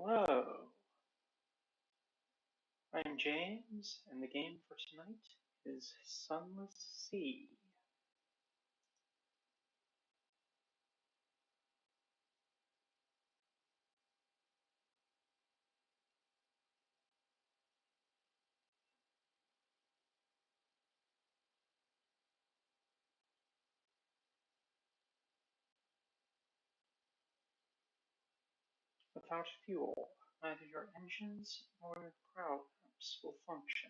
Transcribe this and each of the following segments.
Hello, I'm James, and the game for tonight is Sunless Sea. Without fuel, neither your engines nor your prow pumps will function.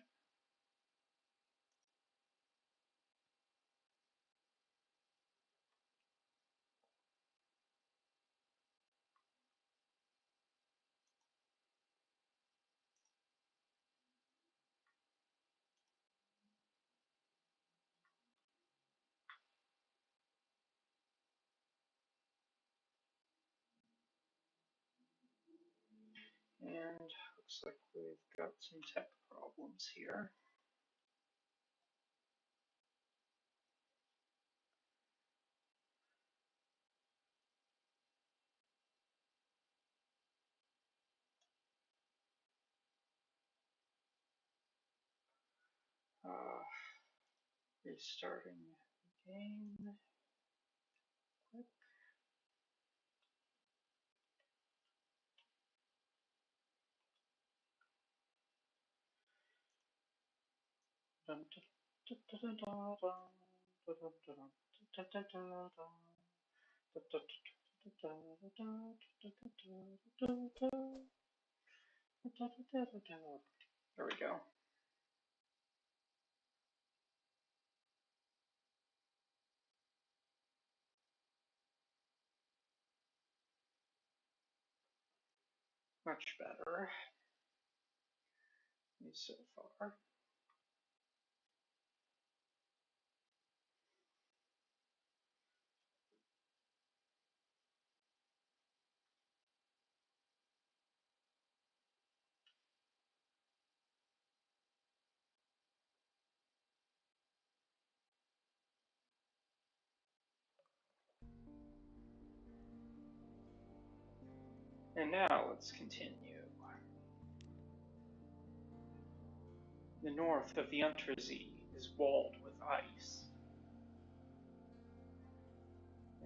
And looks like we've got some tech problems here. Restarting the game. Quick. Dun, dun, dun, dun, dun, dun, dun, dun, dun, dun, dun, dun, dun. There we go. Much better. So far. And now let's continue. The north of the Untersee is walled with ice.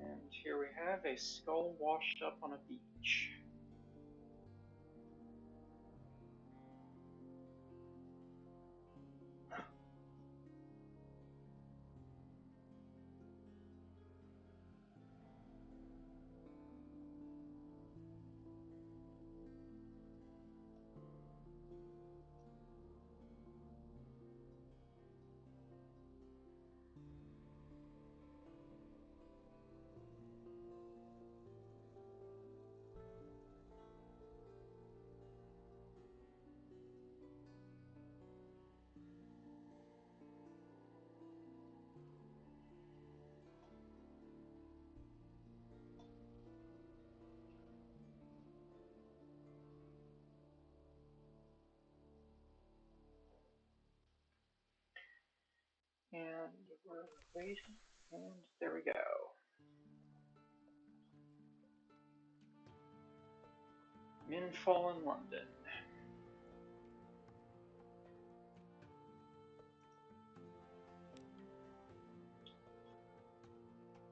And here we have a skull washed up on a beach. And we're waiting, and there we go. Minfall in London.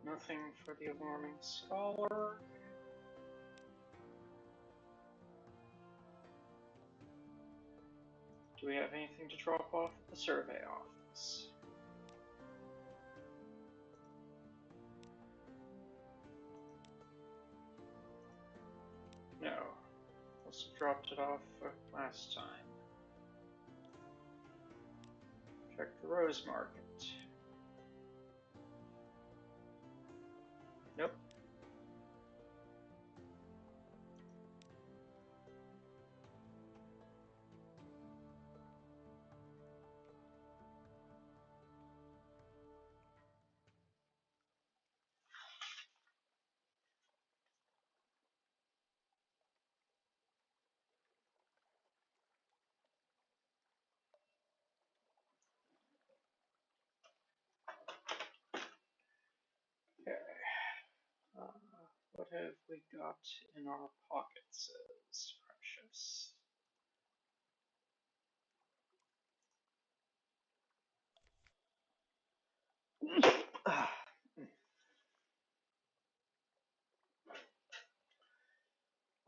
Nothing for the alarming scholar. Do we have anything to drop off at the survey office? No. Must have dropped it off last time. Check the Rose Market. Nope. Okay. What have we got in our pockets as precious?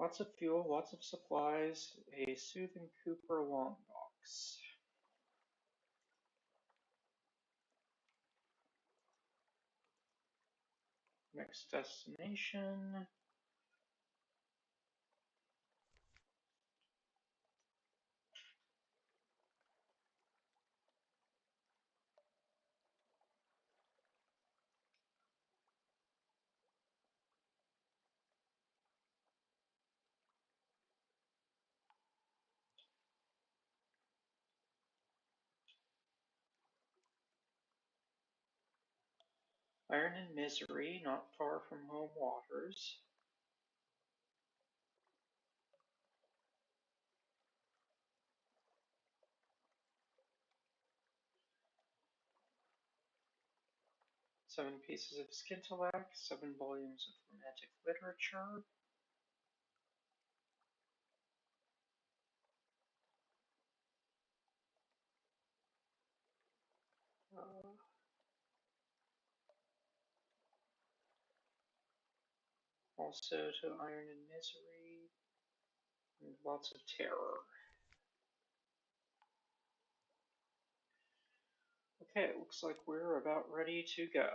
Lots of fuel, lots of supplies, a soothing Cooper long box. Next destination. Iron and Misery, not far from home waters. Seven pieces of Skintillac, 7 volumes of romantic literature. Uh, also to Iron and Misery, and lots of terror. Okay, it looks like we're about ready to go.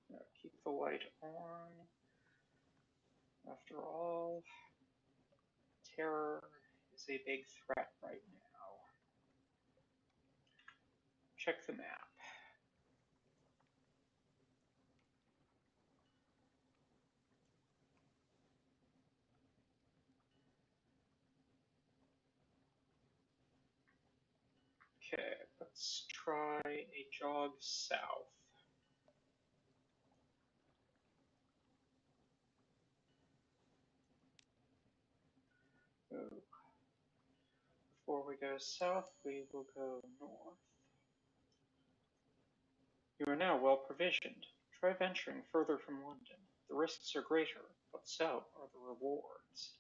Now keep the light on. After all, terror is a big threat right now. Check the map. Okay, let's try a jog south. Oh, before we go south, we will go north. You are now well provisioned. Try venturing further from London. The risks are greater, but so are the rewards.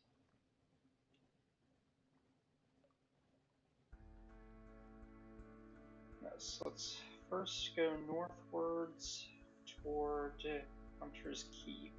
Yes, let's first go northwards toward Hunter's Keep.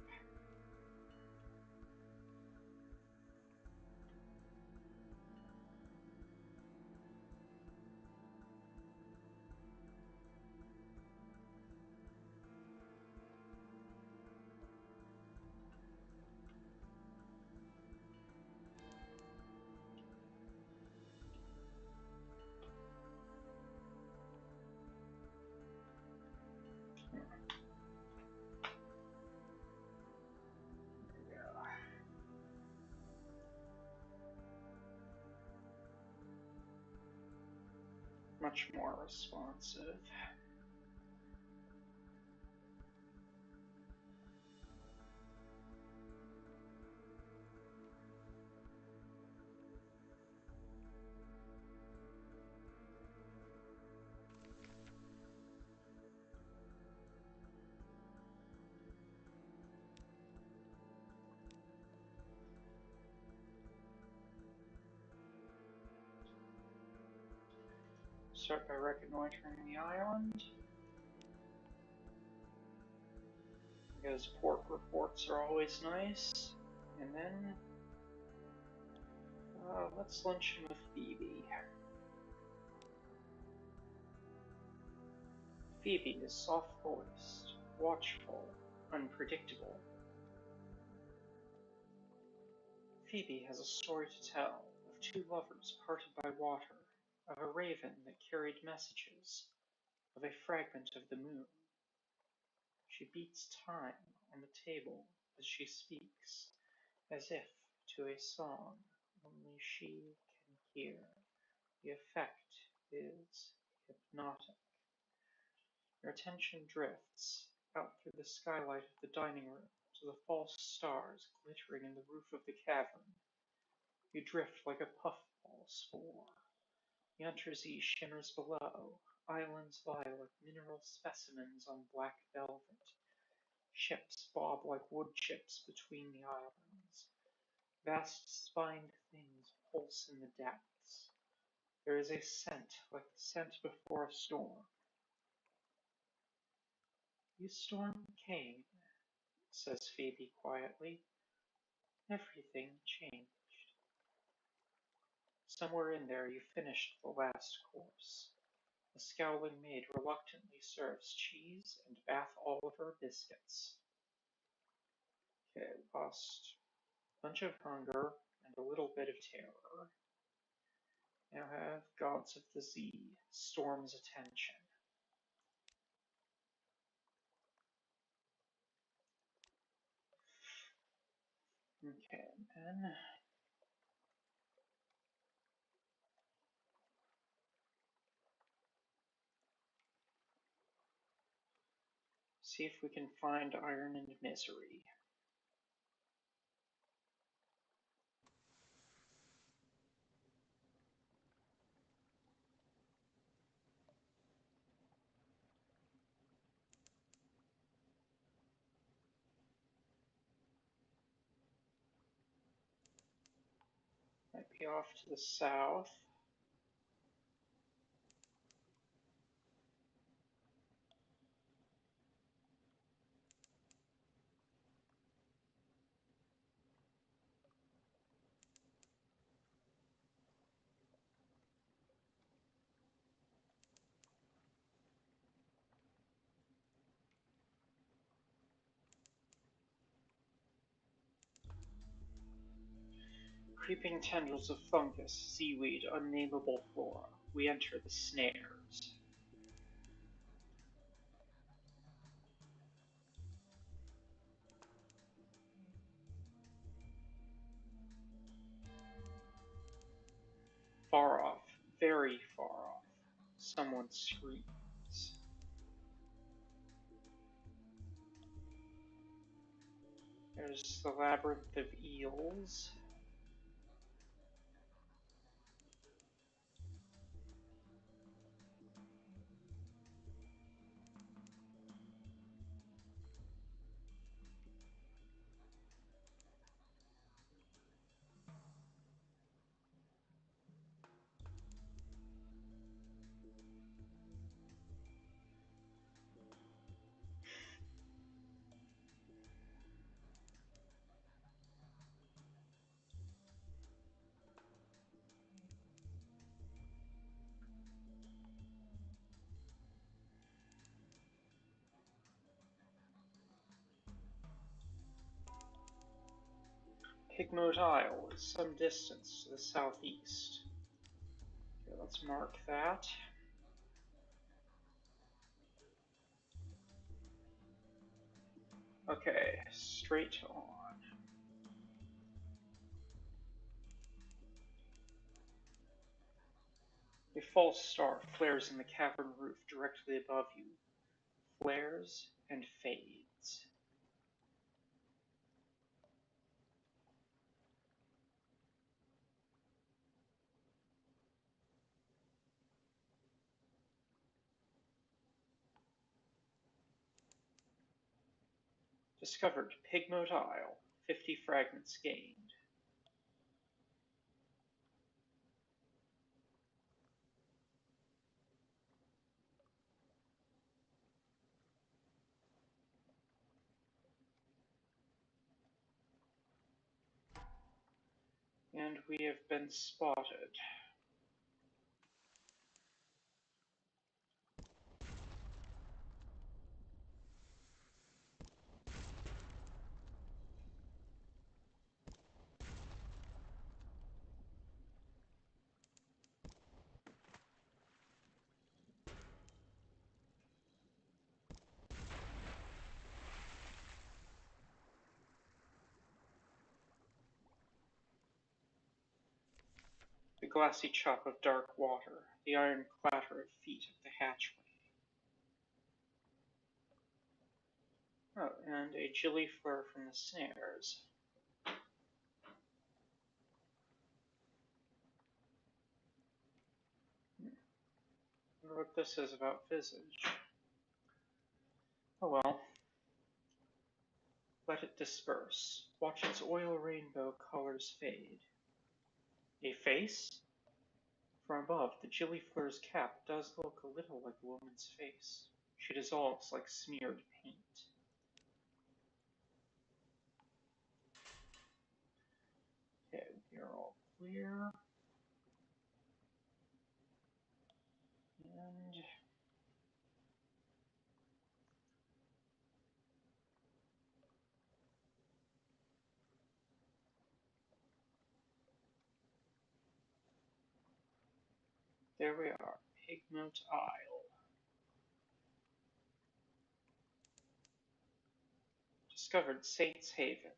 Much more responsive. Start by reconnoitering the island, because port reports are always nice. And then, let's luncheon with Phoebe. Phoebe is soft-voiced, watchful, unpredictable. Phoebe has a story to tell of two lovers parted by water, of a raven that carried messages, of a fragment of the moon. She beats time on the table as she speaks, as if to a song only she can hear. The effect is hypnotic. Your attention drifts out through the skylight of the dining room to the false stars glittering in the roof of the cavern. You drift like a puffball spore. The Untersea shimmers below. Islands lie like mineral specimens on black velvet. Ships bob like wood chips between the islands. Vast spined things pulse in the depths. There is a scent like the scent before a storm. The storm came, says Phoebe quietly. Everything changed. Somewhere in there you finished the last course. The scowling maid reluctantly serves cheese and Bath Oliver biscuits. Okay, lost a bunch of hunger and a little bit of terror. Now have Gods of the Sea, Storm's attention. Okay, then see if we can find Iron and Misery. Might be off to the south. Creeping tendrils of fungus, seaweed, unnameable flora. We enter the snares. Far off, very far off, someone screams. There's the labyrinth of eels. Pigmote Isle is some distance to the southeast. Okay, let's mark that. Okay, straight on. A false star flares in the cavern roof directly above you, flares and fades. Discovered Pigmote Isle, 50 fragments gained. And we have been spotted. The glassy chop of dark water, the iron clatter of feet at the hatchway. Oh, and a gillyfleur from the snares. I wonder what this is about Visage. Oh well. Let it disperse. Watch its oil rainbow colors fade. A face? From above, the gillyfleur's cap does look a little like a woman's face. She dissolves like smeared paint. clear. And there we are, Pigmote Isle. Discovered Saints Haven.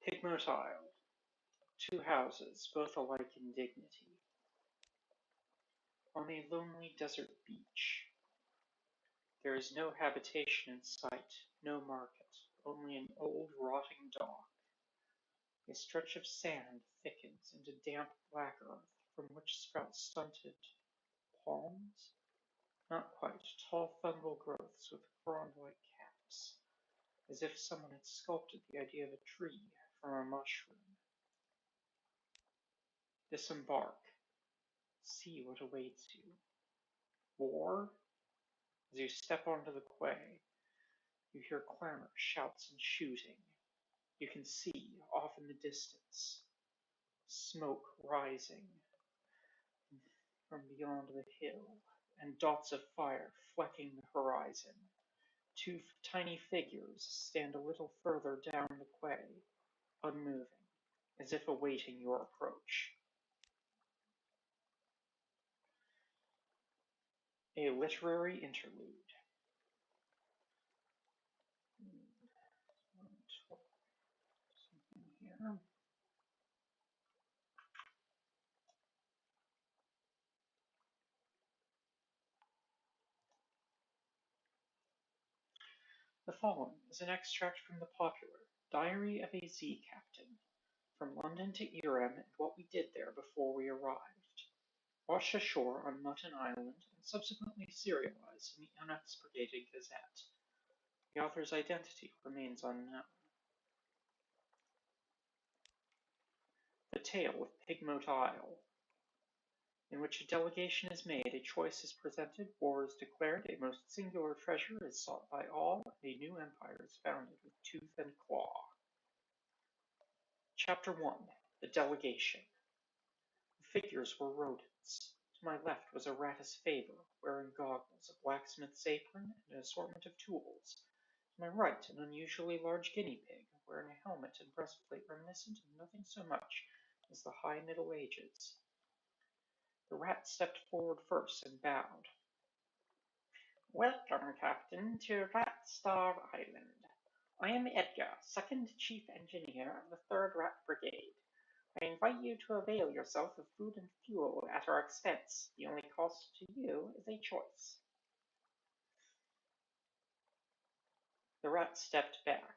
Pigmote Isle. Two houses, both alike in dignity. On a lonely desert beach. There is no habitation in sight, no market, only an old rotting dock. A stretch of sand thickens into damp black earth from which sprout stunted palms? Not quite, tall fungal growths with frond-like caps, as if someone had sculpted the idea of a tree from a mushroom. Disembark. See what awaits you. War? As you step onto the quay, you hear clamor, shouts, and shooting. You can see, off in the distance, smoke rising from beyond the hill, and dots of fire flecking the horizon. Two tiny figures stand a little further down the quay, unmoving, as if awaiting your approach. A literary interlude. Something here. The following is an extract from the popular Diary of a Sea Captain, from London to Irem and what we did there before we arrived. Washed ashore on Mutton Island and subsequently serialized in the Unexpurgated Gazette. The author's identity remains unknown. The Tale of Pigmote Isle, in which a delegation is made, a choice is presented, war is declared, a most singular treasure is sought by all, and a new empire is founded with tooth and claw. Chapter 1. The Delegation. The figures were rodents. To my left was a Rattus Faber, wearing goggles, a blacksmith's apron, and an assortment of tools. To my right, an unusually large guinea pig, wearing a helmet and breastplate reminiscent of nothing so much as the high Middle Ages. The rat stepped forward first and bowed. Welcome, Captain, to Rat Star Island. I am Edgar, second chief engineer of the 3rd Rat Brigade. I invite you to avail yourself of food and fuel at our expense. The only cost to you is a choice. The rat stepped back.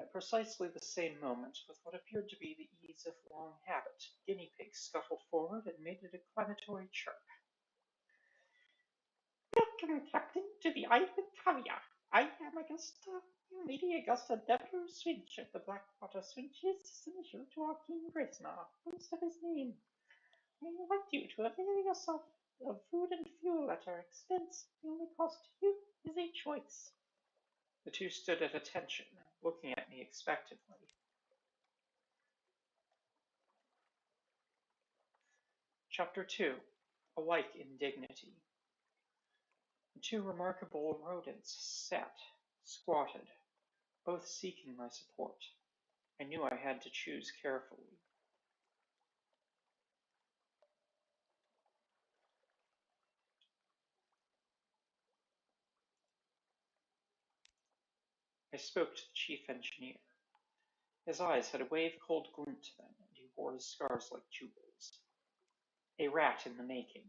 At precisely the same moment, with what appeared to be the ease of long habit, Guinea Pig scuttled forward and made a declamatory chirp. Welcome, Captain, to the Island Caviar. I am Augusta, Lady Augusta Deborah Swinch of the Blackwater Swinches, signature to our King Gracenar, most of his name. I invite you to avail yourself of food and fuel at our expense. The only cost to you is a choice. The two stood at attention, looking at me expectantly. Chapter 2. Alike in Dignity. The two remarkable rodents sat, squatted, both seeking my support. I knew I had to choose carefully. I spoke to the chief engineer. His eyes had a wave-cold glint to them, and he wore his scars like jewels. A rat in the making.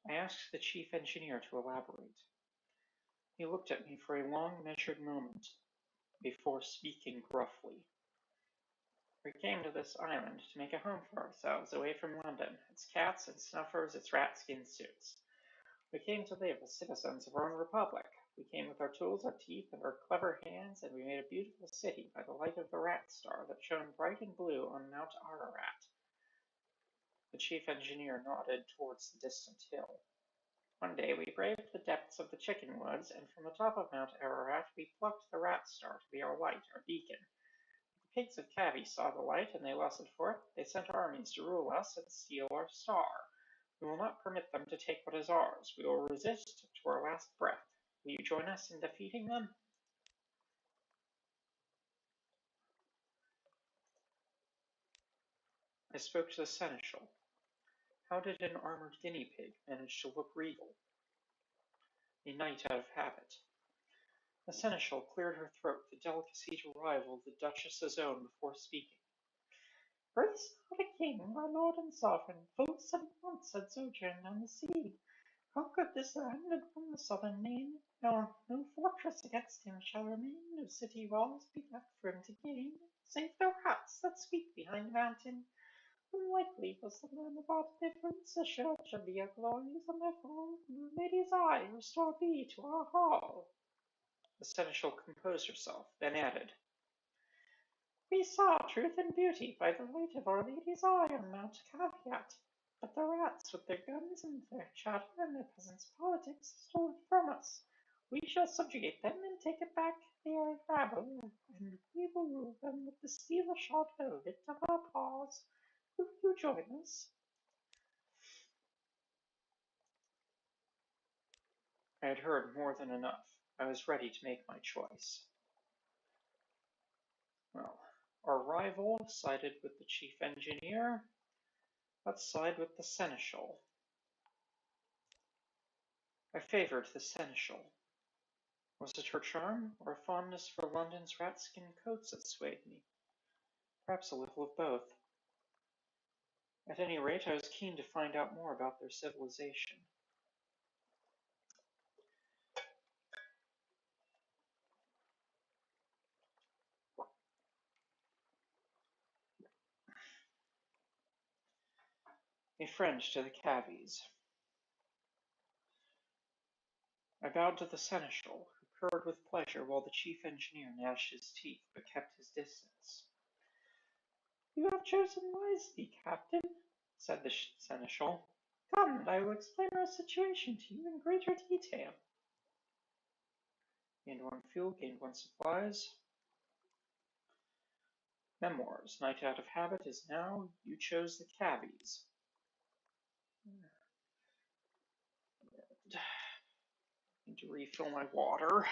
I asked the chief engineer to elaborate. He looked at me for a long, measured moment before speaking gruffly. We came to this island to make a home for ourselves away from London, its cats and snuffers, its rat-skin suits. We came to live as citizens of our own republic. We came with our tools, our teeth, and our clever hands, and we made a beautiful city by the light of the rat star that shone bright and blue on Mount Ararat. The chief engineer nodded towards the distant hill. One day we braved the depths of the chicken woods, and from the top of Mount Ararat we plucked the rat star to be our light, our beacon. The pigs of Cavi saw the light, and they lusted for it. They sent armies to rule us and steal our star. We will not permit them to take what is ours. We will resist to our last breath. Will you join us in defeating them? I spoke to the seneschal. How did an armored guinea pig manage to look regal? A knight out of habit. The seneschal cleared her throat, the delicacy to rival the Duchess's own before speaking. Grace not a king, my lord and sovereign, full 7 months had sojourned on the sea, conquered this land, and from the southern main, no fortress against him shall remain, no city walls be left for him to gain, save the rats that squeak behind the mountain. Unlikely was the land of our deliverance, assured shall be our glories, and therefore, no lady's eye restore be to our hall. The seneschal composed herself, then added, We saw truth and beauty by the light of Our Lady's eye on Mount Caveat, but the rats with their guns and their chatter and their peasants' politics stole it from us. We shall subjugate them and take it back. They are a rabble, and we will rule them with the steel-shod velvet of our paws. Will you join us? I had heard more than enough. I was ready to make my choice. Well, our rival sided with the chief engineer. Let's side with the seneschal. I favoured the seneschal. Was it her charm, or a fondness for London's rat-skin coats that swayed me? Perhaps a little of both. At any rate, I was keen to find out more about their civilization. A friend to the Cavies. I bowed to the seneschal, who purred with pleasure while the chief engineer gnashed his teeth but kept his distance. You have chosen wisely, Captain, said the seneschal. Come, and I will explain our situation to you in greater detail. Gained 1 fuel, gained 1 supplies. Memoirs. Knight out of habit is now. You chose the Cavies. Need to refill my water.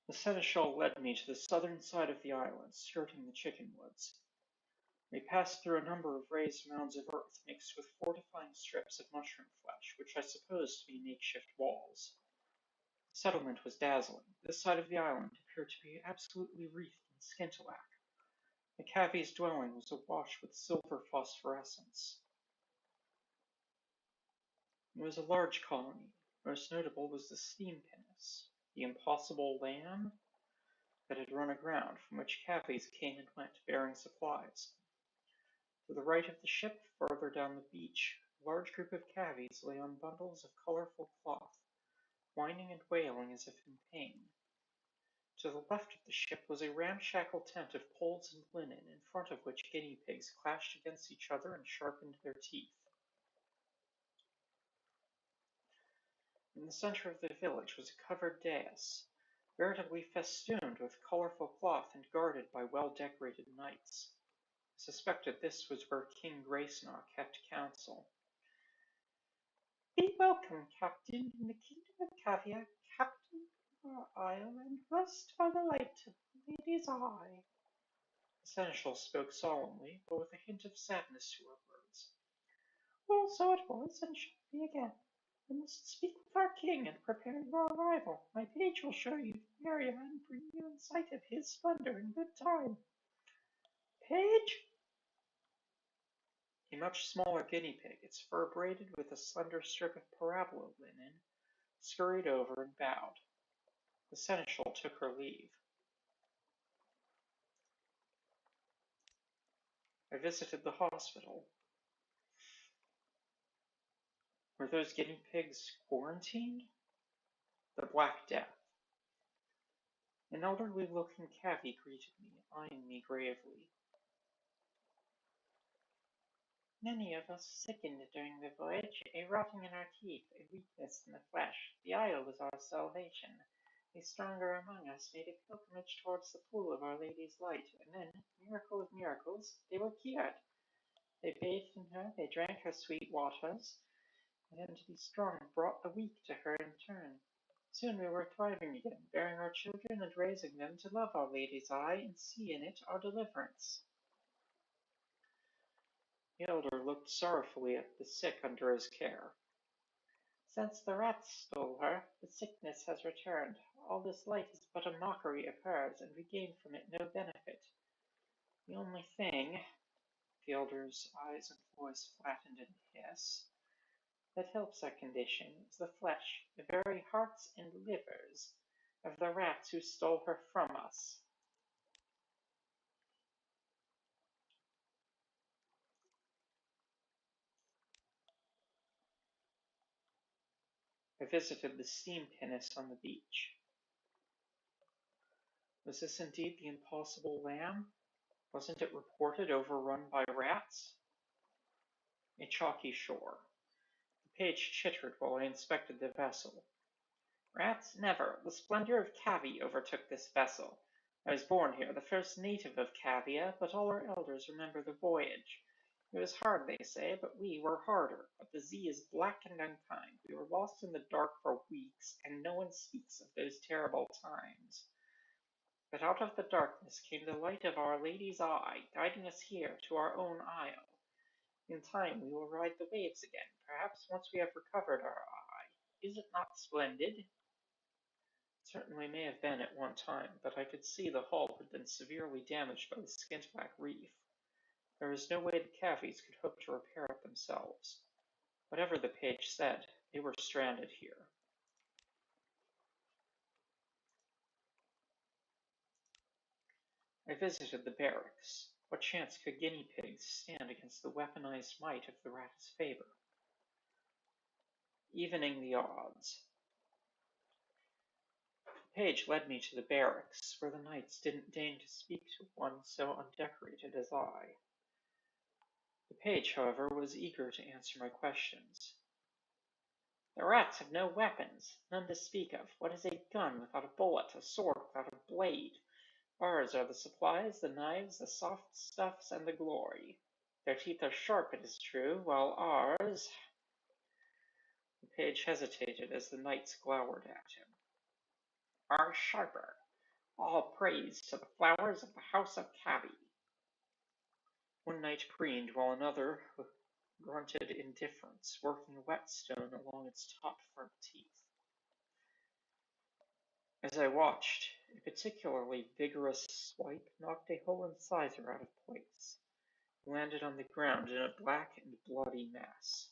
The seneschal led me to the southern side of the island, skirting the chicken woods. We passed through a number of raised mounds of earth mixed with fortifying strips of mushroom flesh, which I supposed to be makeshift walls. The settlement was dazzling. This side of the island appeared to be absolutely wreathed in scintillack. The Cavies' dwelling was awash with silver phosphorescence. It was a large colony. Most notable was the steam pinnace, the impossible lamb that had run aground, from which Cavies came and went, bearing supplies. To the right of the ship, farther down the beach, a large group of Cavies lay on bundles of colorful cloth, whining and wailing as if in pain. To the left of the ship was a ramshackle tent of poles and linen, in front of which guinea pigs clashed against each other and sharpened their teeth. In the center of the village was a covered dais, veritably festooned with colorful cloth and guarded by well-decorated knights. I suspected this was where King Gracenock kept council. Be welcome, Captain, in the kingdom of Caviar, Captain of our isle, and blessed by the light of the lady's eye. The seneschal spoke solemnly, but with a hint of sadness to her words. Well, so it was, and shall be again. I must speak with our king and prepare your arrival. My page will show you the area and bring you in sight of his splendor in good time. Page? A much smaller guinea pig, its fur braided with a slender strip of parabola linen, scurried over and bowed. The seneschal took her leave. I visited the hospital. Were those guinea pigs quarantined? The Black Death. An elderly-looking cavy greeted me, eyeing me gravely. Many of us sickened during the voyage, a rotting in our teeth, a weakness in the flesh. The isle was our salvation. The stronger among us made a pilgrimage towards the pool of Our Lady's light, and then, miracle of miracles, they were cured. They bathed in her, they drank her sweet waters, and to be strong brought the weak to her in turn. Soon we were thriving again, bearing our children and raising them to love Our Lady's eye and see in it our deliverance. The elder looked sorrowfully at the sick under his care. Since the rats stole her, the sickness has returned. All this light is but a mockery of hers, and we gain from it no benefit. The only thing, the elder's eyes and voice flattened in hiss, that helps our condition is the flesh, the very hearts and livers of the rats who stole her from us. I visited the steam pinnace on the beach. Was this indeed the impossible lamb? Wasn't it reported overrun by rats? A chalky shore. The page chittered while I inspected the vessel. Rats never. The splendor of Cavy overtook this vessel. I was born here, the first native of Cavia, but all our elders remember the voyage. It was hard, they say, but we were harder. But the sea is black and unkind. We were lost in the dark for weeks, and no one speaks of those terrible times. But out of the darkness came the light of Our Lady's eye, guiding us here to our own isle. In time we will ride the waves again, perhaps once we have recovered our eye. Is it not splendid? It certainly may have been at one time, but I could see the hull had been severely damaged by the skintback reef. There was no way the Caffies could hope to repair it themselves. Whatever the page said, they were stranded here. I visited the barracks. What chance could guinea pigs stand against the weaponized might of the Ratus Faber? Evening the odds. The page led me to the barracks, where the knights didn't deign to speak to one so undecorated as I. The page, however, was eager to answer my questions. The rats have no weapons, none to speak of. What is a gun without a bullet, a sword without a blade? Ours are the supplies, the knives, the soft stuffs, and the glory. Their teeth are sharp, it is true, while ours— The page hesitated as the knights glowered at him. Are sharper. All praise to the flowers of the house of Cabby. One knight preened while another grunted indifference, working a whetstone along its top front teeth. As I watched, a particularly vigorous swipe knocked a whole incisor out of place. He landed on the ground in a black and bloody mess.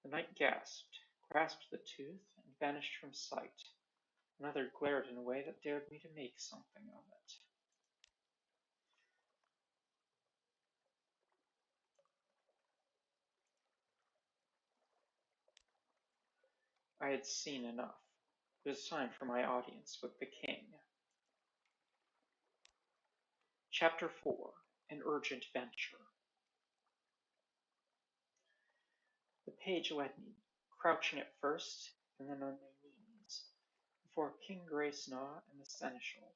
The knight gasped, grasped the tooth, and vanished from sight. Another glared in a way that dared me to make something of it. I had seen enough. It was time for my audience with the king. Chapter 4: An Urgent Venture. The page led me, crouching at first, and then on my knees, before King Graysnaw and the seneschal.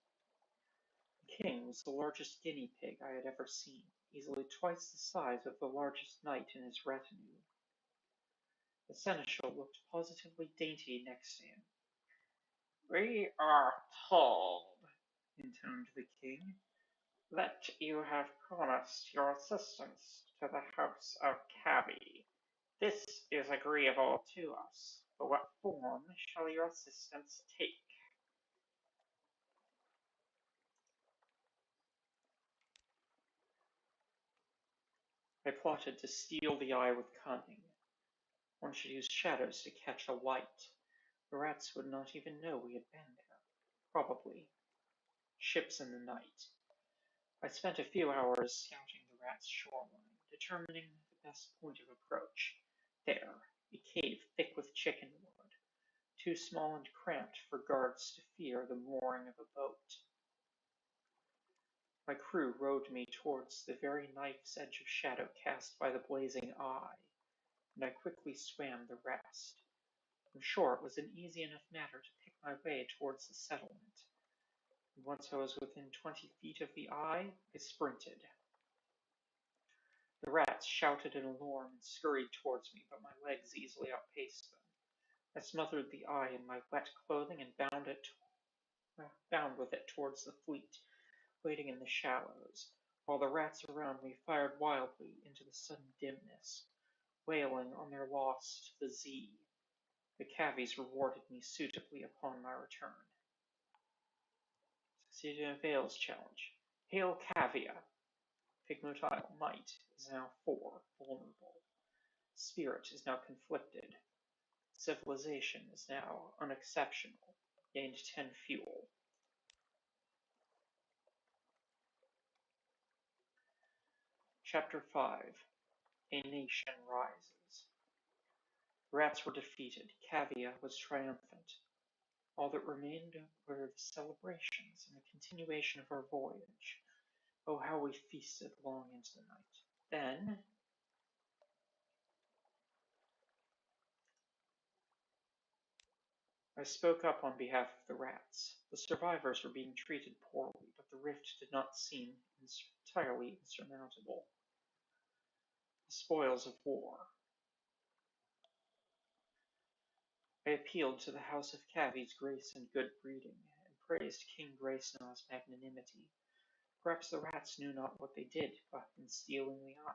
The king was the largest guinea pig I had ever seen, easily twice the size of the largest knight in his retinue. The seneschal looked positively dainty next to him. "We are told," intoned the king, "that you have promised your assistance to the house of Cabby. This is agreeable to us, but what form shall your assistance take?" I plotted to steal the eye with cunning. One should use shadows to catch a light. The rats would not even know we had been there. Probably. Ships in the night. I spent a few hours scouting the rat's shoreline, determining the best point of approach. There, a cave thick with chicken wood, too small and cramped for guards to fear the mooring of a boat. My crew rowed me towards the very knife's edge of shadow cast by the blazing eye, and I quickly swam the rest. I'm sure it was an easy enough matter to pick my way towards the settlement. And once I was within 20 feet of the eye, I sprinted. The rats shouted in alarm and scurried towards me, but my legs easily outpaced them. I smothered the eye in my wet clothing and bound with it towards the fleet, waiting in the shallows, while the rats around me fired wildly into the sudden dimness, wailing on their loss to the Z. The cavies rewarded me suitably upon my return. Succeeded in a Vales challenge. Hail Cavia! Pigmotile might is now 4, vulnerable. Spirit is now conflicted. Civilization is now unexceptional. Gained 10 fuel. Chapter 5. A Nation Rises. The rats were defeated. Cavia was triumphant. All that remained were the celebrations and the continuation of our voyage. Oh, how we feasted long into the night. Then, I spoke up on behalf of the rats. The survivors were being treated poorly, but the rift did not seem entirely insurmountable. The spoils of war. I appealed to the House of Cavy's grace and good breeding, and praised King Gracenaw's magnanimity. Perhaps the rats knew not what they did in stealing the eye.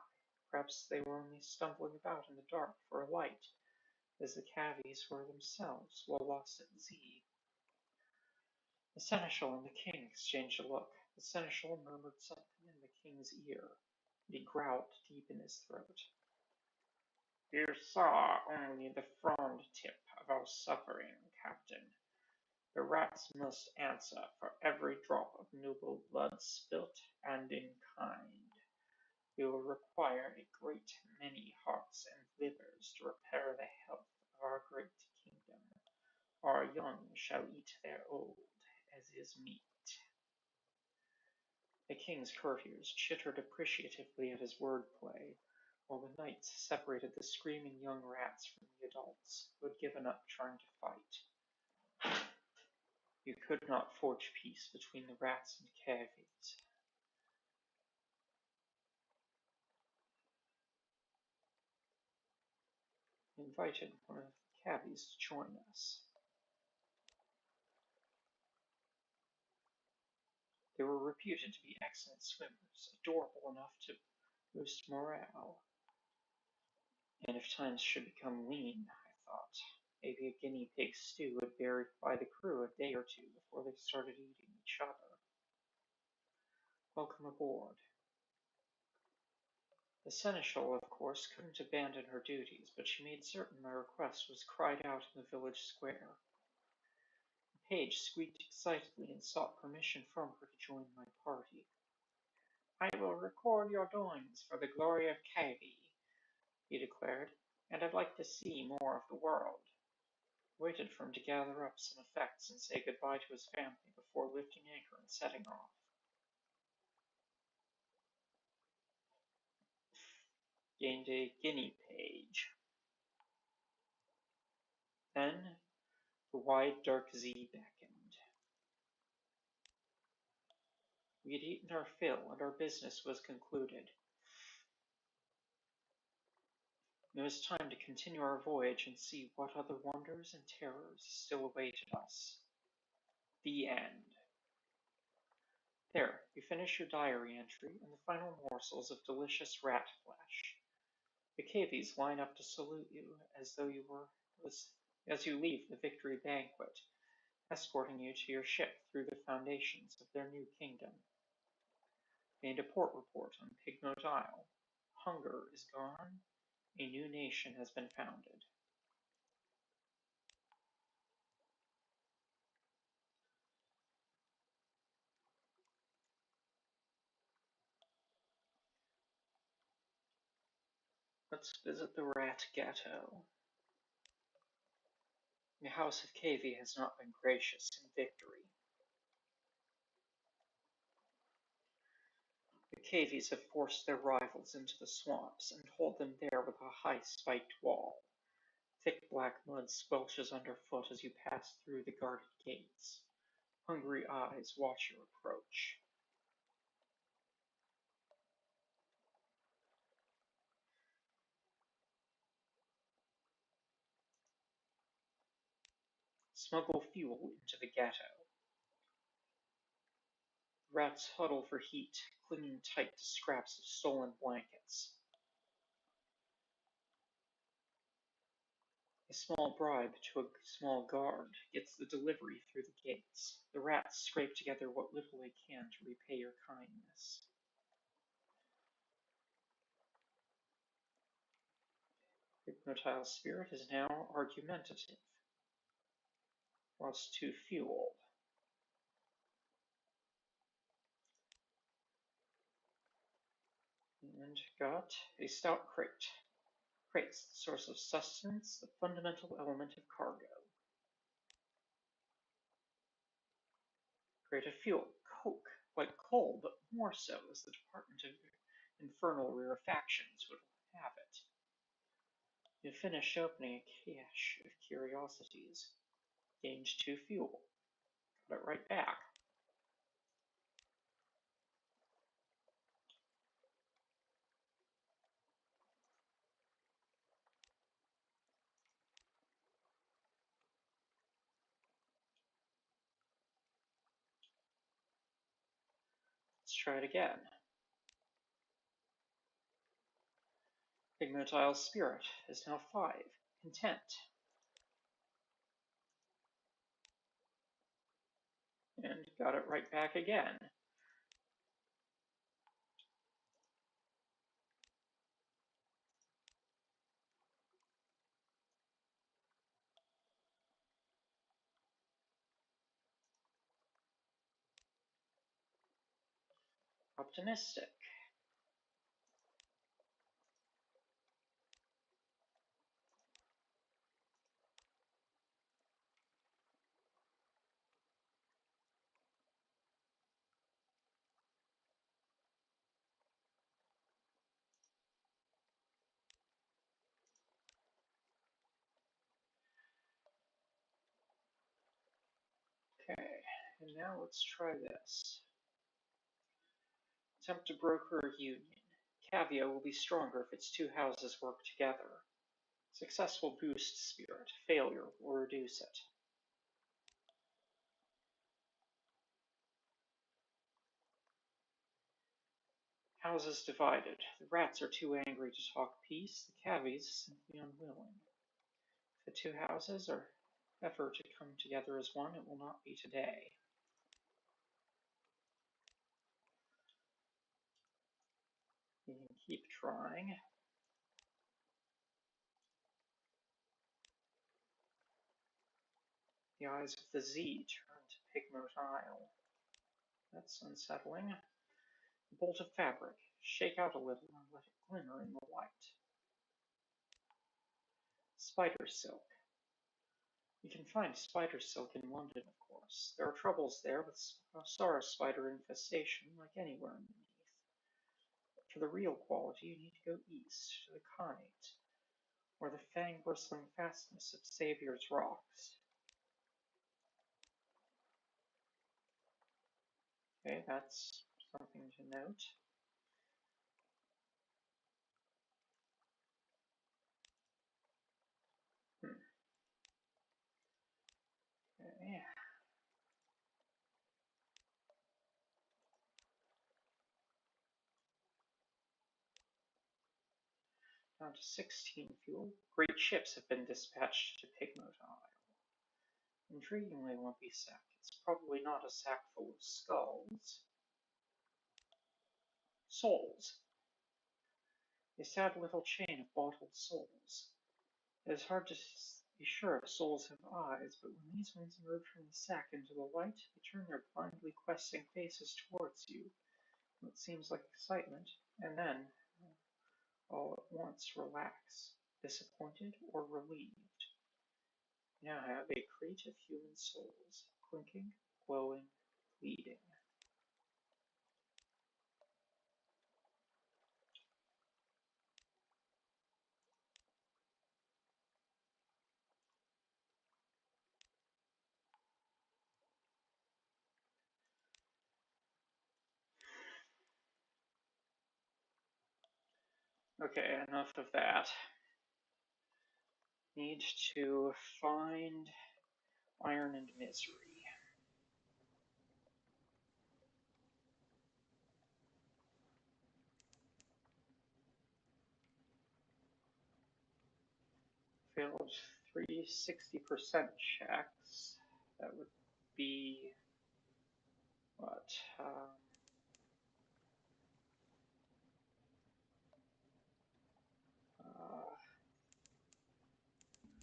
Perhaps they were only stumbling about in the dark for a light, as the cavies were themselves while lost at sea. The seneschal and the king exchanged a look. The seneschal murmured something in the king's ear, and he growled deep in his throat. "You saw only the frond tip of our suffering, Captain. The rats must answer for every drop of noble blood spilt, and in kind. We will require a great many hearts and livers to repair the health of our great kingdom. Our young shall eat their old, as is meet." The king's courtiers chittered appreciatively at his wordplay, while the knights separated the screaming young rats from the adults, who had given up trying to fight. You could not forge peace between the rats and cavies. He invited one of the cavies to join us. They were reputed to be excellent swimmers, adorable enough to boost morale. And if times should become lean, I thought, maybe a guinea pig stew would verify the crew a day or two before they started eating each other. Welcome aboard. The seneschal, of course, couldn't abandon her duties, but she made certain my request was cried out in the village square. The page squeaked excitedly and sought permission from her to join my party. "I will record your doings for the glory of Cavy," he declared, "and I'd like to see more of the world." I waited for him to gather up some effects and say goodbye to his family before lifting anchor and setting off. Gained a guinea page. Then the wide dark Z beckoned. We had eaten our fill, and our business was concluded. It was time to continue our voyage and see what other wonders and terrors still awaited us. The end. There, you finish your diary entry and the final morsels of delicious rat flesh. The cavies line up to salute you as you leave the victory banquet, escorting you to your ship through the foundations of their new kingdom. Made a port report on Pignote Isle. Hunger is gone. A new nation has been founded. Let's visit the rat ghetto. The House of Cavy has not been gracious in victory. The Cavies have forced their rivals into the swamps and hold them there with a high spiked wall. Thick black mud squelches underfoot as you pass through the guarded gates. Hungry eyes watch your approach. Smuggle fuel into the ghetto. Rats huddle for heat, clinging tight to scraps of stolen blankets. A small bribe to a small guard gets the delivery through the gates. The rats scrape together what little they can to repay your kindness. Hypnotile spirit is now argumentative. Lost 2 fuel. And got a stout crate. Crates, the source of sustenance, the fundamental element of cargo. Crate of fuel, coke, like coal, but more so as the Department of Infernal Rarefactions would have it. You finish opening a cache of curiosities. Gained 2 fuel. Got it right back. Let's try it again. Ignotile spirit is now 5. Content. And got it right back again. Optimistic. Okay, and now let's try this. Attempt to broker a union. Cavia will be stronger if its 2 houses work together. Success will boost spirit. Failure will reduce it. Houses divided. The rats are too angry to talk peace. The cavies simply unwilling. If the 2 houses are ever to come together as one, it will not be today. You can keep trying. The eyes of the Z turn to Pignote Isle. That's unsettling. A bolt of fabric. Shake out a little and let it glimmer in the light. Spider silk. You can find spider silk in London, of course. There are troubles there with star spider infestation, like anywhere underneath. But for the real quality, you need to go east, to the Khanate, or the fang-bristling fastness of Saviour's Rocks. Okay, that's something to note. Down to 16 fuel. Great ships have been dispatched to Pigmote Isle. Intriguingly lumpy sack. It's probably not a sack full of skulls. Souls. A sad little chain of bottled souls. It is hard to be sure if souls have eyes, but when these ones emerge from the sack into the light, they turn their blindly questing faces towards you. What seems like excitement, and then, all at once, relax, disappointed or relieved. You now have a crate of human souls, clinking, glowing, bleeding. Okay, enough of that. Need to find Iron and Misery. Failed 360% checks. That would be what?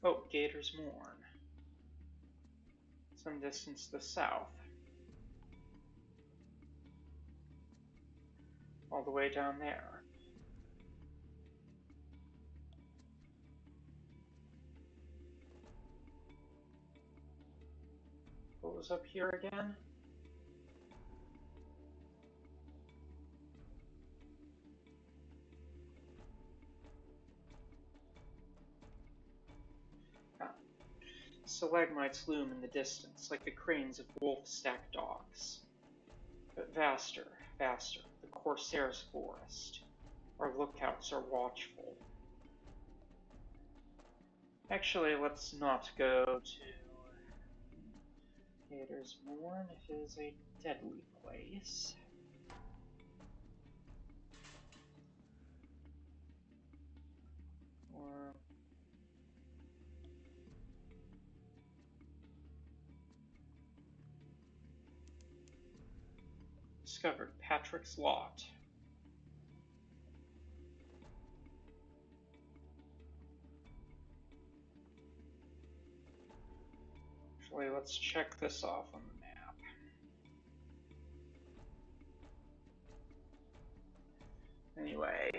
Oh, Gator's Mourn. Some distance to the south. All the way down there. What was up here again? Stalagmites loom in the distance, like the cranes of wolf-stacked docks. But vaster, vaster, the Corsair's forest. Our lookouts are watchful. Actually, let's not go to Gator's Mourn. It is a deadly place. Or discovered Patrick's Lot. Actually, let's check this off on the map. Anyway,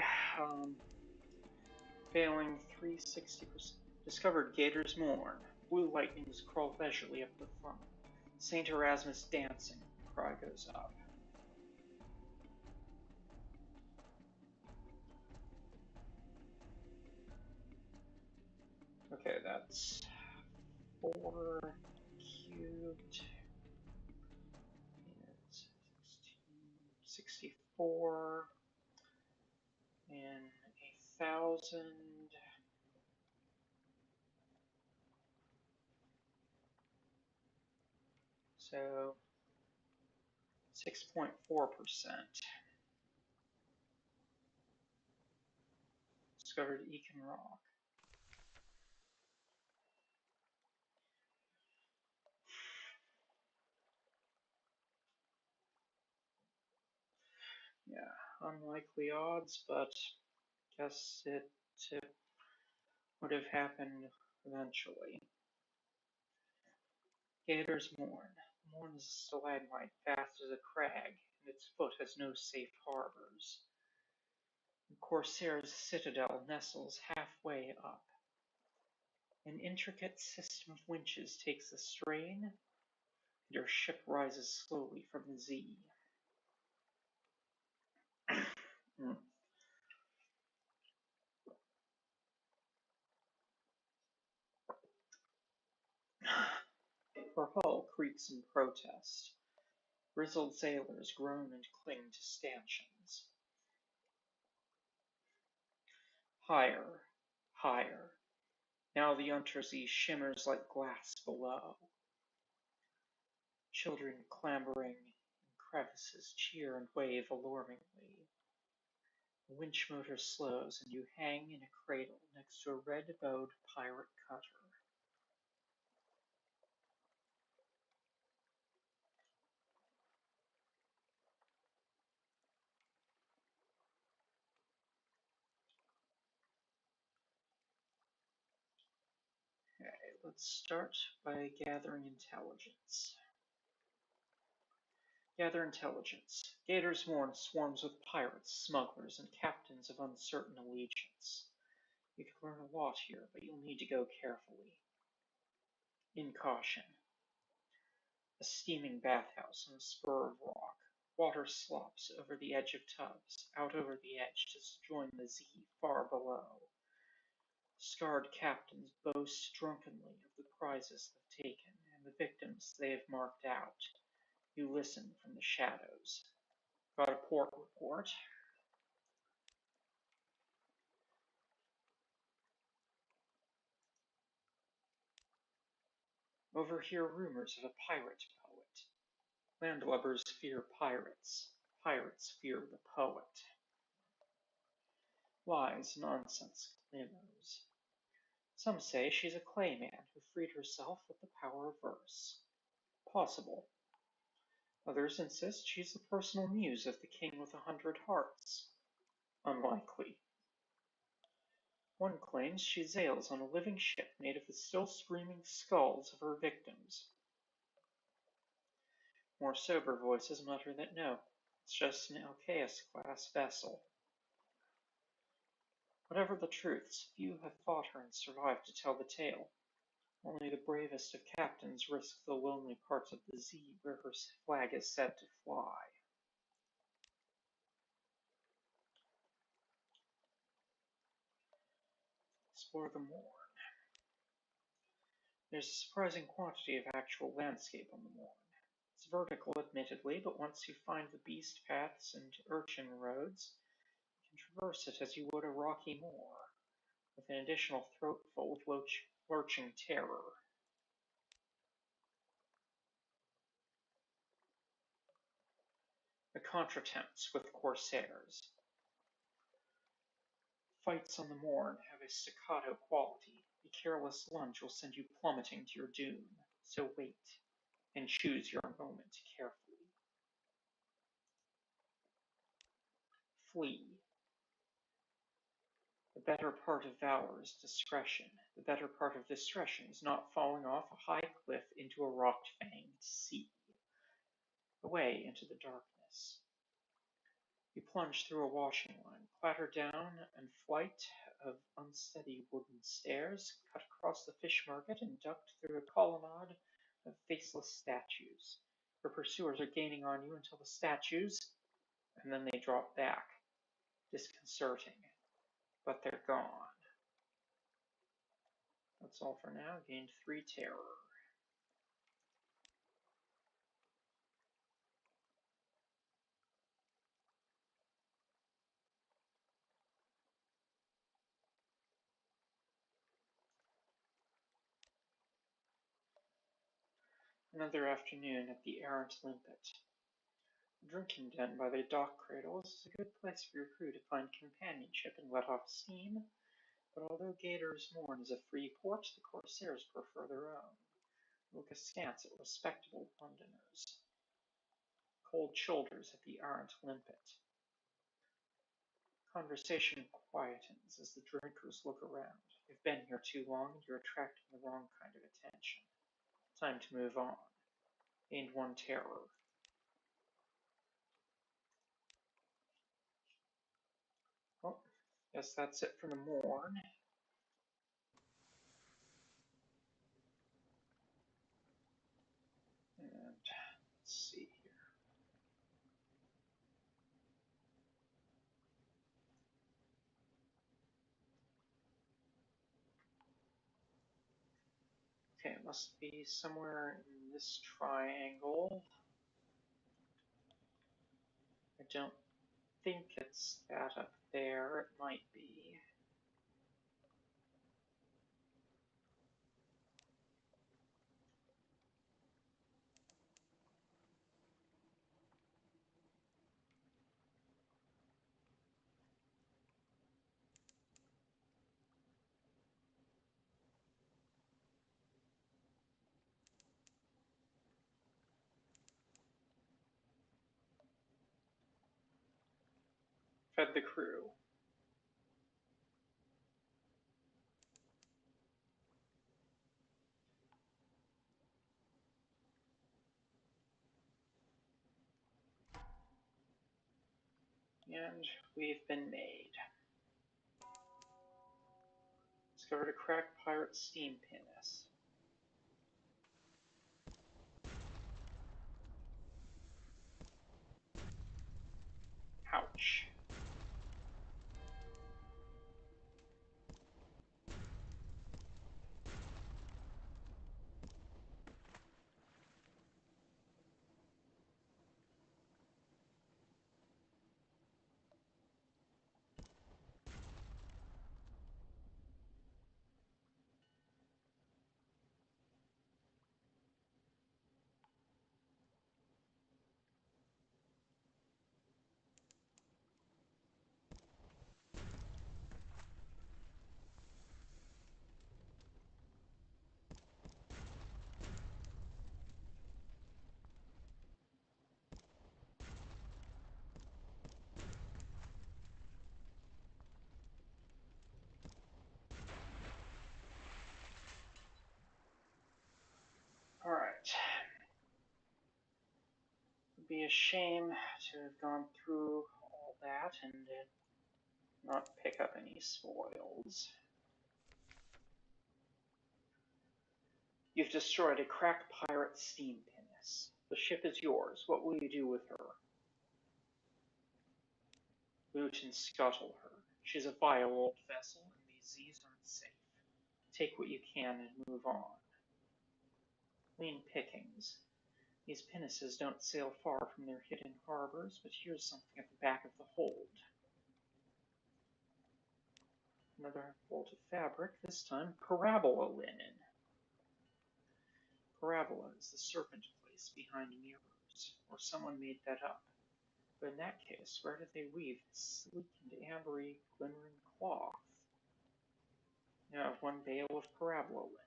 failing 360%. Discovered Gator's Mourn. Blue lightnings crawl leisurely up the funnel. St. Erasmus dancing. Cry goes up. Okay, that's 4 cubed is 64 and 1,000. So 6.4%. Discovered Ekin Rock. Yeah, unlikely odds, but guess it would have happened eventually. Gator's Mourn. Mourn is a stalagmite vast as a crag, and its foot has no safe harbors. The Corsair's citadel nestles halfway up. An intricate system of winches takes the strain, and your ship rises slowly from the Z. Her hull creaks in protest. Grizzled sailors groan and cling to stanchions. Higher, higher. Now the undersea shimmers like glass below. Children clambering in crevices cheer and wave allurringly. The winch motor slows, and you hang in a cradle next to a red-bowed pirate cutter. Okay, let's start by gathering intelligence. Gather intelligence. Gator's Morn swarms with pirates, smugglers, and captains of uncertain allegiance. You can learn a lot here, but you'll need to go carefully. In caution. A steaming bathhouse on a spur of rock. Water slops over the edge of tubs, out over the edge to join the Z far below. Scarred captains boast drunkenly of the prizes they've taken and the victims they have marked out. You listen from the shadows. Got a port report. Overhear rumors of a pirate poet. Landlubbers fear pirates. Pirates fear the poet. Lies, nonsense, glimmers. Some say she's a clayman who freed herself with the power of verse. Possible. Others insist she's the personal muse of the king with 100 hearts. Unlikely. One claims she sails on a living ship made of the still screaming skulls of her victims. More sober voices mutter that no, it's just an Alcaeus-class vessel. Whatever the truths, few have fought her and survived to tell the tale. Only the bravest of captains risk the lonely parts of the Z where her flag is said to fly. Explore the Morn. There's a surprising quantity of actual landscape on the Morn. It's vertical, admittedly, but once you find the beast paths and urchin roads, you can traverse it as you would a rocky moor, with an additional throatful of lurching terror. A contretemps with corsairs. Fights on the Morn have a staccato quality. A careless lunge will send you plummeting to your doom, so wait, and choose your moment carefully. Flee. The better part of valor is discretion. The better part of discretion is not falling off a high cliff into a rock-fanged sea. Away into the darkness. You plunge through a washing line, clatter down a flight of unsteady wooden stairs, cut across the fish market, and ducked through a colonnade of faceless statues. Your pursuers are gaining on you until the statues, and then they drop back. Disconcerting. But they're gone. That's all for now. Gained 3 terror. Another afternoon at the errant limpet. A drinking den by the dock cradles is a good place for your crew to find companionship and let off steam, but although Gator's Morn is a free port, the corsairs prefer their own. Look askance at respectable Londoners. Cold shoulders at the errant limpet. Conversation quietens as the drinkers look around. You've been here too long and you're attracting the wrong kind of attention. Time to move on. Gained 1 terror. Well, guess that's it for the Morn. And let's see here. Okay, it must be somewhere in this triangle. I don't think it's that up there. It might be. fed the crew. And we've been made. Discovered a cracked pirate steam pinnace. Ouch. Alright. It'd be a shame to have gone through all that and not pick up any spoils. You've destroyed a cracked pirate steam pinnace. The ship is yours. What will you do with her? Loot and scuttle her. She's a vile old vessel, and these seas aren't safe. Take what you can and move on. Lean pickings. These pinnaces don't sail far from their hidden harbors, but here's something at the back of the hold. Another bolt of fabric, this time parabola linen. Parabola is the serpent place behind mirrors, or someone made that up. But in that case, where did they weave this sleek and ambery, glimmering cloth? You have one bale of parabola linen.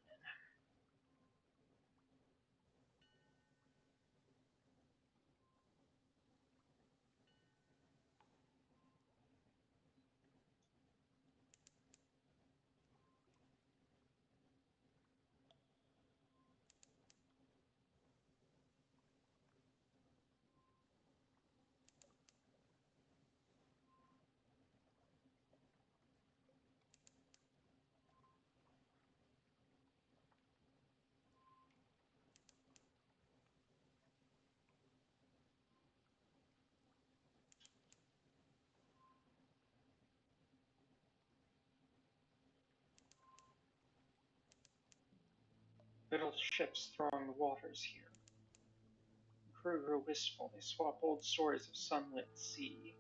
Little ships throng the waters here. The crew grow wistful. They swap old stories of sunlit sea.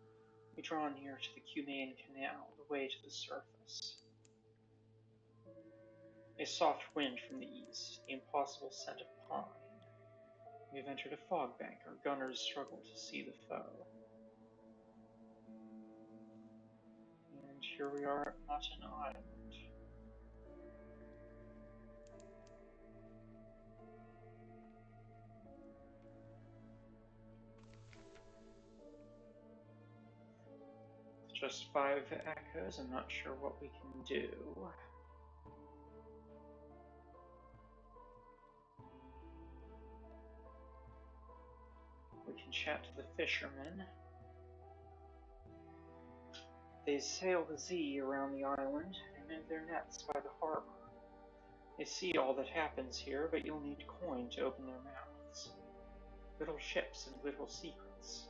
We draw near to the Cumane Canal, the way to the surface. A soft wind from the east, the impossible scent of pine. We have entered a fog bank. Our gunners struggle to see the foe. And here we are at Mutton Island. Just 5 echoes. I'm not sure what we can do. We can chat to the fishermen. They sail the Z around the island. They mend their nets by the harbor. They see all that happens here, but you'll need coin to open their mouths. Little ships and little secrets.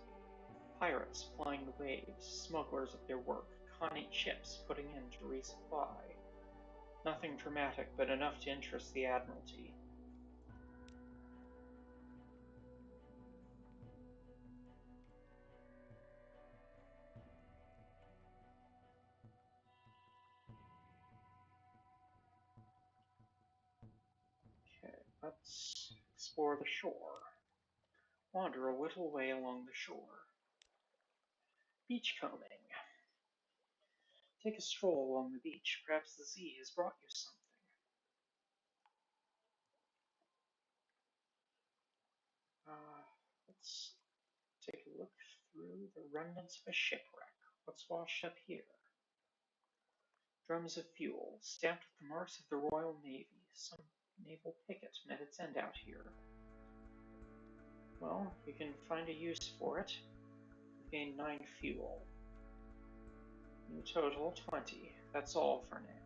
Pirates plying the waves, smugglers at their work, conning ships putting in to resupply. Nothing dramatic, but enough to interest the Admiralty. Okay, let's explore the shore. Wander a little way along the shore. Beachcombing. Take a stroll along the beach. Perhaps the sea has brought you something. Let's take a look through the remnants of a shipwreck. What's washed up here? Drums of fuel, stamped with the marks of the Royal Navy. Some naval picket met its end out here. Well, you can find a use for it. You've gained 9 fuel. New total 20. That's all for now.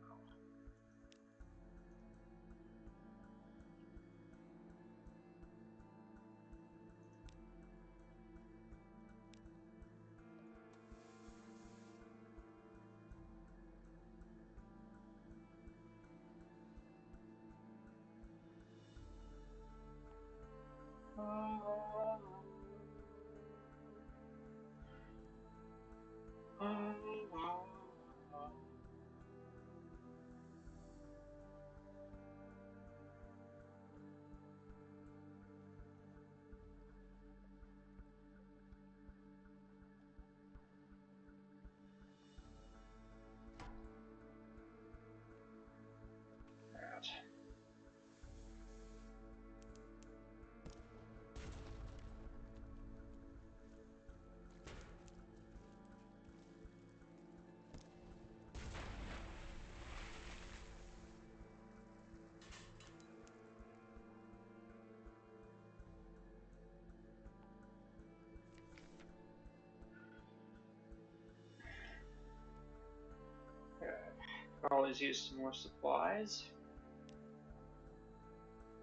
Could always use some more supplies.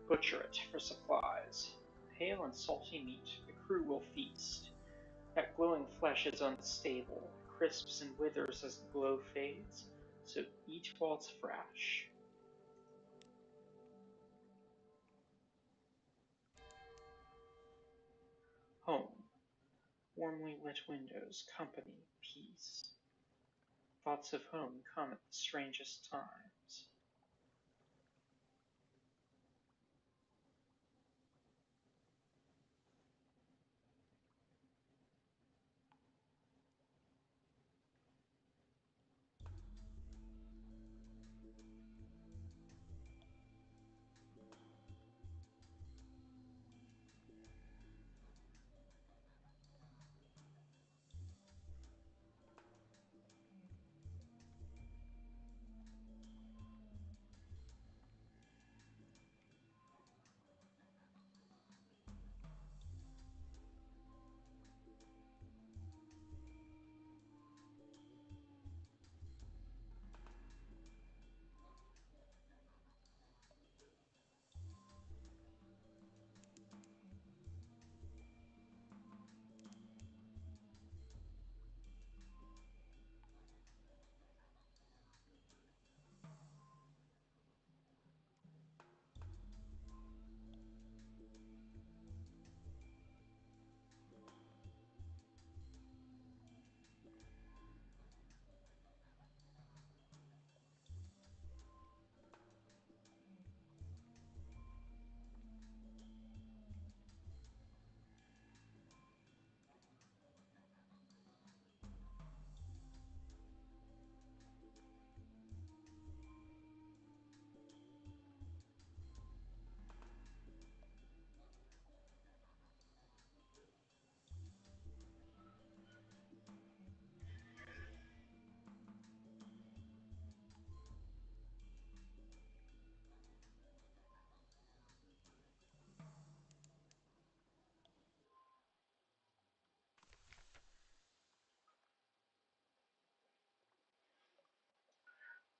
Butcher it for supplies. Pale and salty meat, the crew will feast. That glowing flesh is unstable, crisps and withers as the glow fades, so eat while it's fresh. Home. Warmly lit windows, company, peace. Thoughts of home come at the strangest times.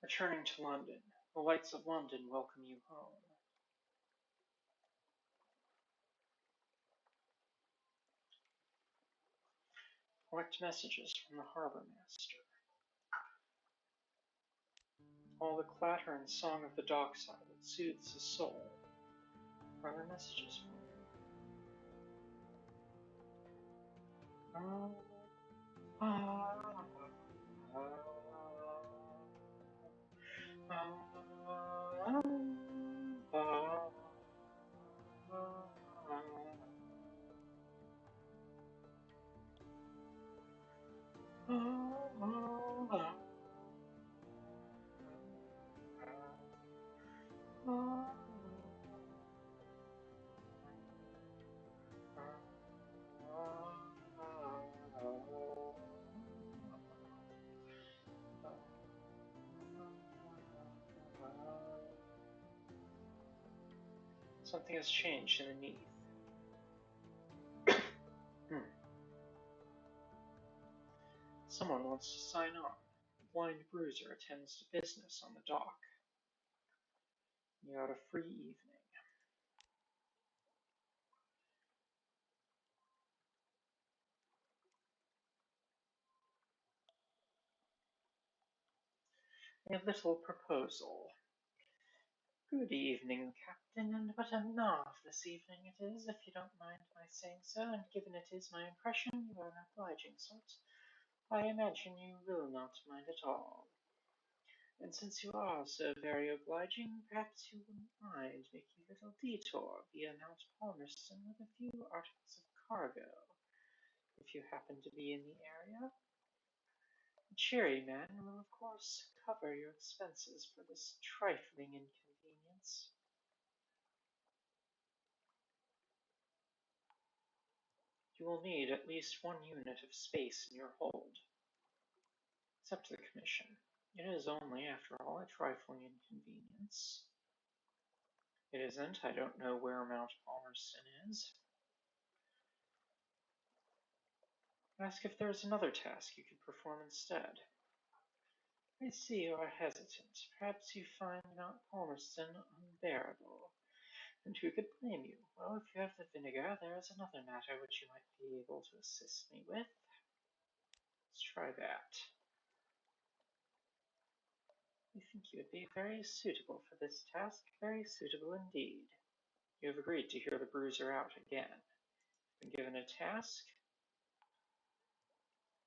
Returning to London, the lights of London welcome you home. Collect messages from the harbour master. All the clatter and song of the dockside that soothes the soul. Are there messages for you? Something has changed underneath. Someone wants to sign on. The blind bruiser attends to business on the dock. You got a free evening. A little proposal. Good evening, Captain, and what a marvellous evening it is, if you don't mind my saying so, and given it is my impression you are an obliging sort, I imagine you will not mind at all. And since you are so very obliging, perhaps you wouldn't mind making a little detour via Mount Palmerston with a few articles of cargo, if you happen to be in the area. The Cherryman will of course cover your expenses for this trifling inconvenience. You will need at least 1 unit of space in your hold. Accept the commission. It is only, after all, a trifling inconvenience. It isn't. I don't know where Mount Palmerston is. Ask if there is another task you could perform instead. I see you are hesitant. Perhaps you find Mount Palmerston unbearable. And who could blame you? Well, if you have the vinegar, there is another matter which you might be able to assist me with. Let's try that. I think you would be very suitable for this task, very suitable indeed. You have agreed to hear the bruiser out again. Been given a task.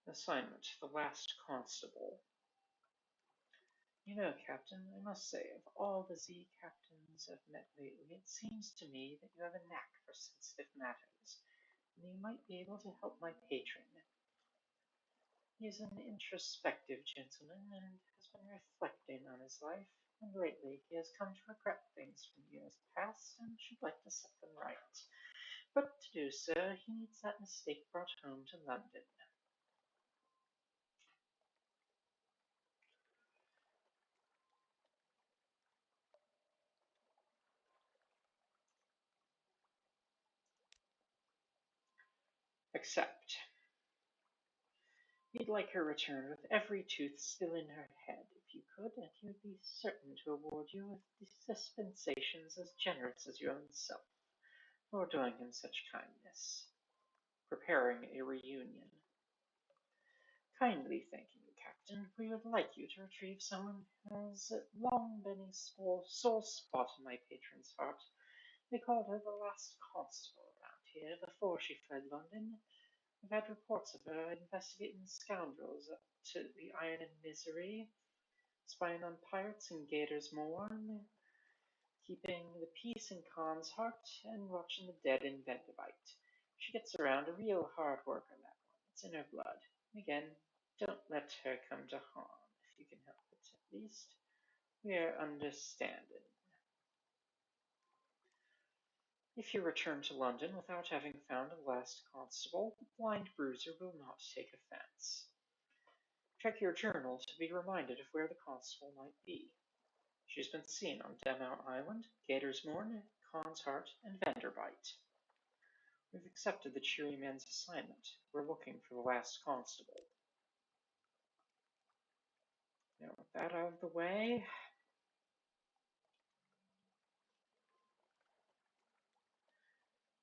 Assignment, the last constable. You know, Captain, I must say, of all the Z captains I've met lately, it seems to me that you have a knack for sensitive matters, and you might be able to help my patron. He is an introspective gentleman, and has been reflecting on his life, and lately he has come to regret things from years past, and should like to set them right. But to do so, he needs that mistake brought home to London. Except, you'd like her returned with every tooth still in her head, if you could, and he would be certain to award you with dispensations as generous as your own self, for doing him such kindness. Preparing a reunion. Kindly thanking you, Captain. We would like you to retrieve someone who has long been a sore spot in my patron's heart. They called her the last constable around here before she fled London. We've had reports of her investigating scoundrels up to the Iron and Misery, spying on pirates in Gator's Moorn, keeping the peace in Khan's heart, and watching the dead in Vendavite. She gets around, a real hard worker, that one. It's in her blood. Again, don't let her come to harm, if you can help it, at least. We're understanding. If you return to London without having found a last constable, the blind bruiser will not take offence. Check your journal to be reminded of where the constable might be. She's been seen on Demount Island, Gatorsmorn, Khan's Heart, and Vanderbite. We've accepted the Cheeryman's assignment. We're looking for the last constable. Now, with that out of the way,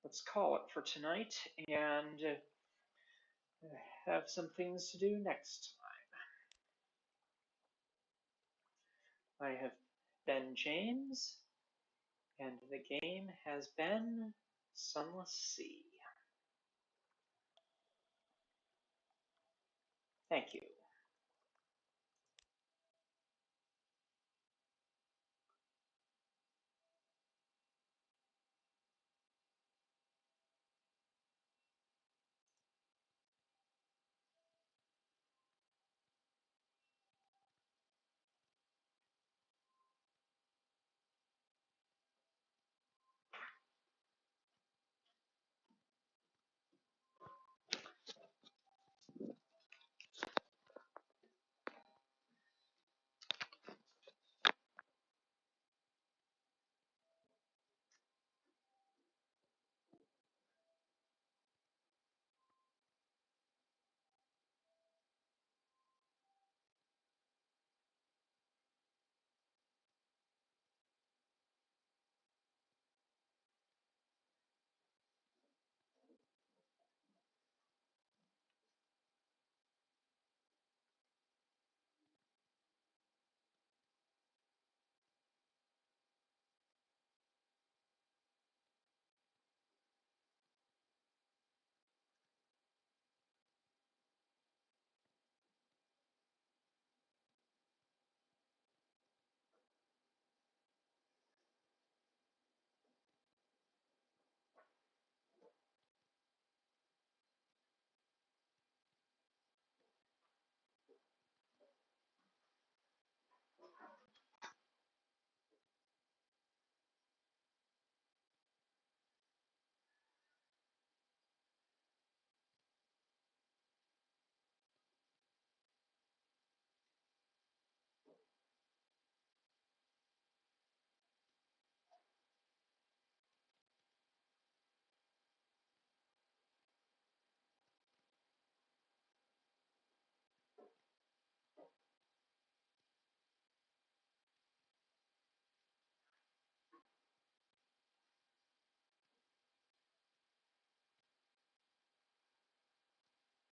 let's call it for tonight and have some things to do next time. I have been James, and the game has been Sunless Sea. Thank you.